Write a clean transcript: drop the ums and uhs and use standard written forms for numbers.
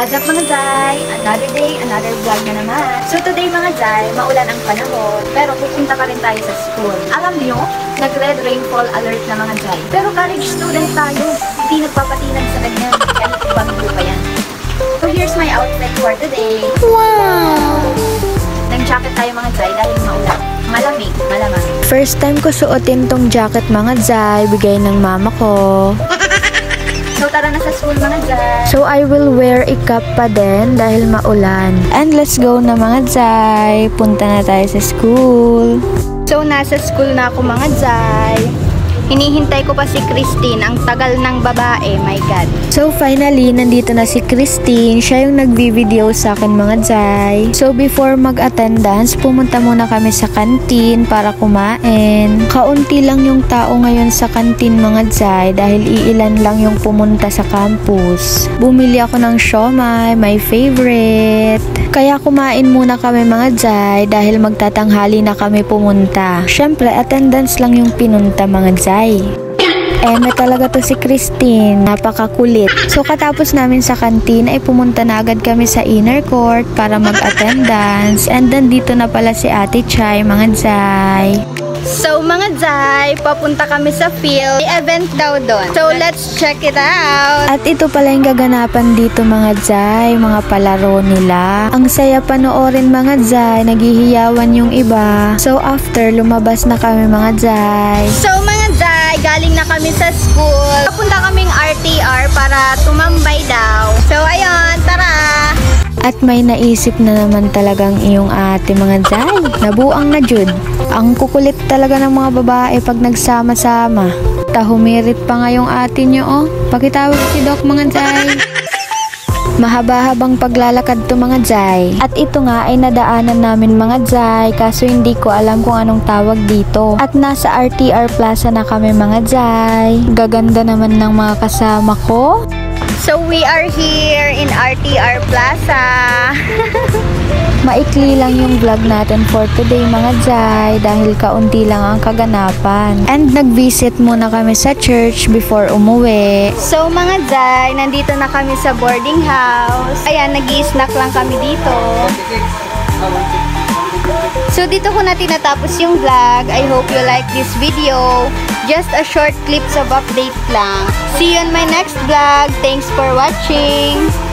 What's up mga Jai? Another day, another vlog na naman. So today mga Jai, maulan ang panahon, pero pupunta pa rin tayo sa school. Alam niyo, nag-red rainfall alert na mga Jai. Pero college student tayo, hindi nagpapatinag sa ganyan, kahit bagyo pa yan. So here's my outfit for today. Wow! Nag-jacket tayo mga Jai dahil maulan. Malamig, malamang. First time ko suotin tong jacket mga Jai, bigay ng mama ko. So tara na sa school mga Jai. So I will wear a cap pa din dahil maulan. And let's go na mga Jai. Punta na tayo sa school. So nasa school na ako mga Jai. Hinihintay ko pa si Christine, ang tagal ng babae, my God. So finally, nandito na si Christine. Siya yung nagbi-video sa akin mga Jai. So before mag-attendance, pumunta muna kami sa kantin para kumain. Kaunti lang yung tao ngayon sa kantin mga Jai dahil iilan lang yung pumunta sa campus. Bumili ako ng siomai, my favorite. Kaya kumain muna kami mga Jai dahil magtatanghali na kami pumunta. Syempre, attendance lang yung pinunta mga Jai. May talaga to si Christine, napakakulit. So katapos namin sa kantin ay pumunta na agad kami sa inner court para mag-attendance. And then dito na pala si Ate Chai mga Jai. So mga Jai, papunta kami sa field. May event daw doon. So let's check it out. At ito pala yung gaganapan dito mga Jai, mga palaro nila. Ang saya panoorin mga Jai, naghihiyawan yung iba. So after, lumabas na kami mga Jai. So mga Jai, galing na kami sa school. Papunta kaming RTR para tumambay daw. So ayun, tara! At may naisip na naman talagang iyong ate mga Jai. Nabuang na jud. Ang kukulit talaga ng mga babae pag nagsama-sama. Tahumirit pa nga yung ate nyo oh. Pakitawag si Doc mga Jai. Mahaba-habang paglalakad to mga Jai. At ito nga ay nadaanan namin mga Jai, kaso hindi ko alam kung anong tawag dito. At nasa RTR Plaza na kami mga Jai. Gaganda naman ng mga kasama ko. So we are here in RTR Plaza. Maikli lang yung vlog natin for today mga Jai dahil kaunti lang ang kaganapan. And nag-visit muna kami sa church before umuwi. So mga Jai, nandito na kami sa boarding house. Ayan, nag-i-snack lang kami dito. So dito ko na tinatapos yung vlog. I hope you like this video. Just a short clips of update lang. See you on my next vlog. Thanks for watching.